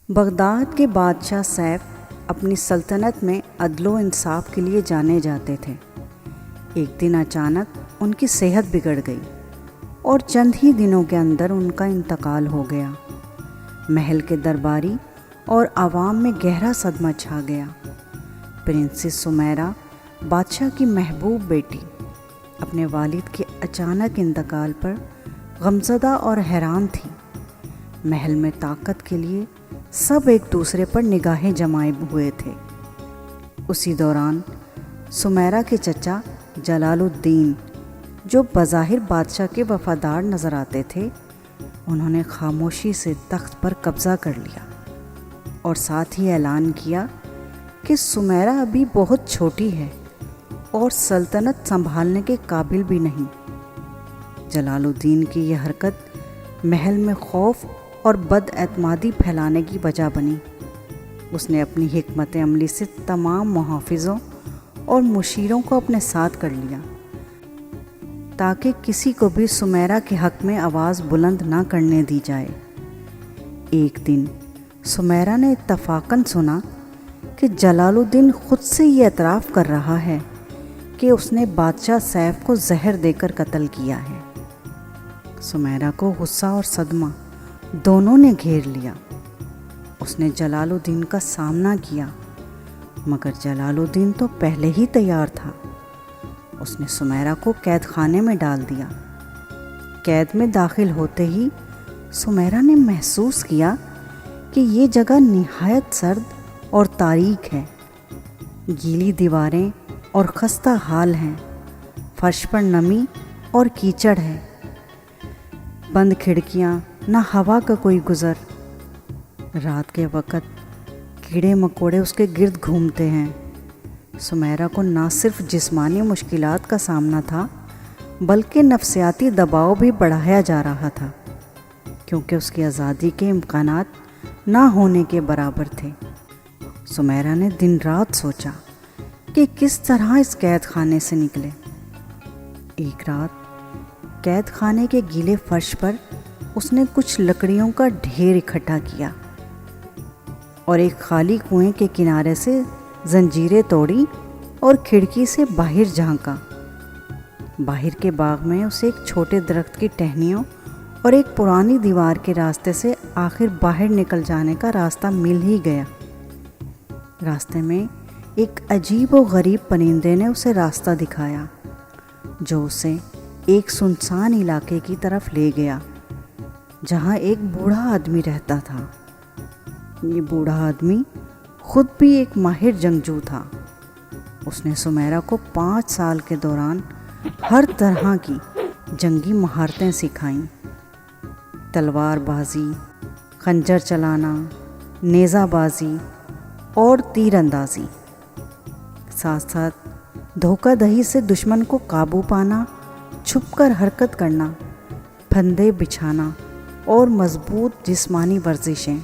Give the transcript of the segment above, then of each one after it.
Baghdad کے بادشاہ safe اپنی سلطنت میں عدل و انصاف کے لیے جانے جاتے تھے۔ ایک دن اچانک ان کی صحت بگڑ گئی اور چند ہی دنوں کے اندر ان کا انتقال ہو گیا۔ محل کے درباری اور عوام میں گہرا صدمہ چھا گیا۔ پرنسس سمیرہ بادشاہ کی محبوب بیٹی اپنے والد کے اچانک انتقال پر غمزدہ اور حیران تھی۔ محل میں طاقت کے لیے سب ایک دوسرے پر نگاہیں جمائے ہوئے تھے۔ اسی دوران سمیرہ کے چچا جلال الدین، جو بظاہر بادشاہ کے وفادار نظر آتے تھے، انہوں نے خاموشی سے تخت پر قبضہ کر لیا اور ساتھ ہی اعلان کیا کہ سمیرہ ابھی بہت چھوٹی ہے اور سلطنت سنبھالنے کے قابل بھی نہیں۔ جلال الدین کی یہ حرکت محل میں خوف اور بد اعتمادی پھیلانے کی وجہ بنی۔ اس نے اپنی حکمت عملی سے تمام محافظوں اور مشیروں کو اپنے ساتھ کر لیا تاکہ کسی کو بھی سمیرہ کے حق میں آواز بلند نہ کرنے دی جائے۔ ایک دن سمیرہ نے اتفاقاً سنا کہ جلال الدین خود سے یہ اعتراف کر رہا ہے کہ اس نے بادشاہ سیف کو زہر دے کر قتل کیا ہے۔ سمیرہ کو غصہ اور صدمہ دونوں نے گھیر لیا۔ اس نے جلال الدین کا سامنا کیا، مگر جلال الدین تو پہلے ہی تیار تھا۔ اس نے سمیرہ کو قید خانے میں ڈال دیا۔ قید میں داخل ہوتے ہی سمیرہ نے محسوس کیا کہ یہ جگہ نہایت سرد اور تاریک ہے۔ گیلی دیواریں اور خستہ حال ہیں، فرش پر نمی اور کیچڑ ہے، بند کھڑکیاں، نہ ہوا کا کوئی گزر۔ رات کے وقت کیڑے مکوڑے اس کے گرد گھومتے ہیں۔ سمیرہ کو نہ صرف جسمانی مشکلات کا سامنا تھا بلکہ نفسیاتی دباؤ بھی بڑھایا جا رہا تھا، کیونکہ اس کی آزادی کے امکانات نہ ہونے کے برابر تھے۔ سمیرہ نے دن رات سوچا کہ کس طرح اس قید خانے سے نکلے۔ ایک رات قید خانے کے گیلے فرش پر اس نے کچھ لکڑیوں کا ڈھیر اکٹھا کیا اور ایک خالی کنویں کے کنارے سے زنجیریں توڑی اور کھڑکی سے باہر جھانکا۔ باہر کے باغ میں اسے ایک چھوٹے درخت کی ٹہنیوں اور ایک پرانی دیوار کے راستے سے آخر باہر نکل جانے کا راستہ مل ہی گیا۔ راستے میں ایک عجیب و غریب پرندے نے اسے راستہ دکھایا، جو اسے ایک سنسان علاقے کی طرف لے گیا جہاں ایک بوڑھا آدمی رہتا تھا۔ یہ بوڑھا آدمی خود بھی ایک ماہر جنگجو تھا۔ اس نے سمیرہ کو 5 سال کے دوران ہر طرح کی جنگی مہارتیں سکھائیں: تلوار بازی، خنجر چلانا، نیزہ بازی اور تیر اندازی۔ ساتھ ساتھ دھوکہ دہی سے دشمن کو قابو پانا، چھپ کر حرکت کرنا، پھندے بچھانا اور مضبوط جسمانی ورزشیں۔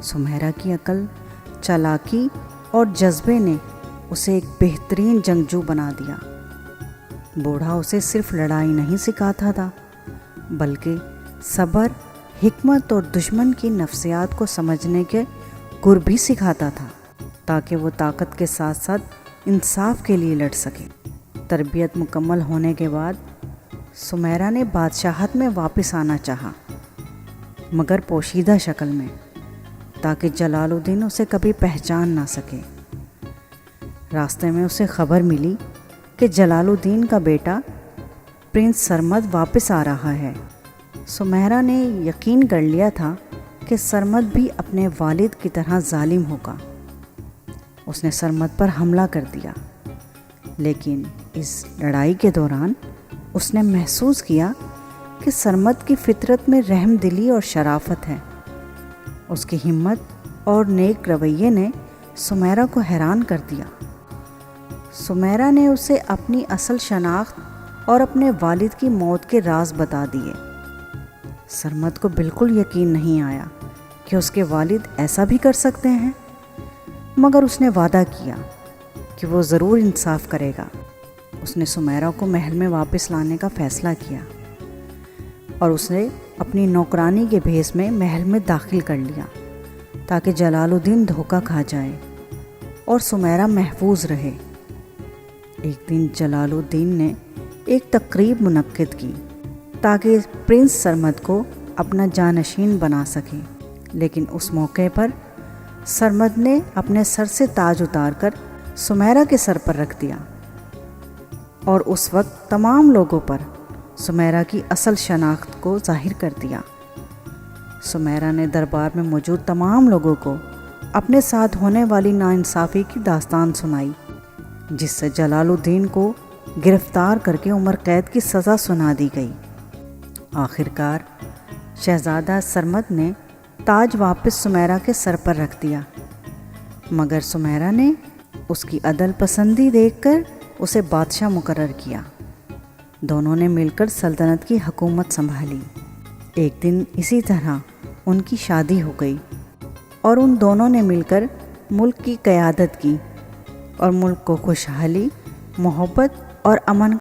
سمیرہ کی عقل، چالاکی اور جذبے نے اسے ایک بہترین جنگجو بنا دیا۔ بوڑھا اسے صرف لڑائی نہیں سکھاتا تھا بلکہ صبر، حکمت اور دشمن کی نفسیات کو سمجھنے کے گر بھی سکھاتا تھا تاکہ وہ طاقت کے ساتھ ساتھ انصاف کے لیے لڑ سکے۔ تربیت مکمل ہونے کے بعد سمیرہ نے بادشاہت میں واپس آنا چاہا، مگر پوشیدہ شکل میں، تاکہ جلال الدین اسے کبھی پہچان نہ سکے۔ راستے میں اسے خبر ملی کہ جلال الدین کا بیٹا پرنس سرمد واپس آ رہا ہے۔ سمیرہ نے یقین کر لیا تھا کہ سرمد بھی اپنے والد کی طرح ظالم ہوگا۔ اس نے سرمد پر حملہ کر دیا، لیکن اس لڑائی کے دوران اس نے محسوس کیا کہ سرمد کی فطرت میں رحم دلی اور شرافت ہے۔ اس کی ہمت اور نیک رویے نے سمیرہ کو حیران کر دیا۔ سمیرہ نے اسے اپنی اصل شناخت اور اپنے والد کی موت کے راز بتا دیے۔ سرمد کو بالکل یقین نہیں آیا کہ اس کے والد ایسا بھی کر سکتے ہیں، مگر اس نے وعدہ کیا کہ وہ ضرور انصاف کرے گا۔ اس نے سمیرہ کو محل میں واپس لانے کا فیصلہ کیا اور اس نے اپنی نوکرانی کے بھیس میں محل میں داخل کر لیا تاکہ جلال الدین دھوکہ کھا جائے اور سمیرہ محفوظ رہے۔ ایک دن جلال الدین نے ایک تقریب منعقد کی تاکہ پرنس سرمد کو اپنا جانشین بنا سکے، لیکن اس موقع پر سرمد نے اپنے سر سے تاج اتار کر سمیرہ کے سر پر رکھ دیا، اور اس وقت تمام لوگوں پر سمیرہ کی اصل شناخت کو ظاہر کر دیا۔ سمیرہ نے دربار میں موجود تمام لوگوں کو اپنے ساتھ ہونے والی ناانصافی کی داستان سنائی، جس سے جلال الدین کو گرفتار کر کے عمر قید کی سزا سنا دی گئی۔ آخرکار شہزادہ سرمد نے تاج واپس سمیرہ کے سر پر رکھ دیا، مگر سمیرہ نے اس کی عدل پسندی دیکھ کر اسے بادشاہ مقرر کیا۔ دونوں نے مل کر سلطنت کی حکومت سنبھالی۔ ایک دن اسی طرح ان کی شادی ہو گئی اور ان دونوں نے مل کر ملک کی قیادت کی اور ملک کو خوشحالی، محبت اور امن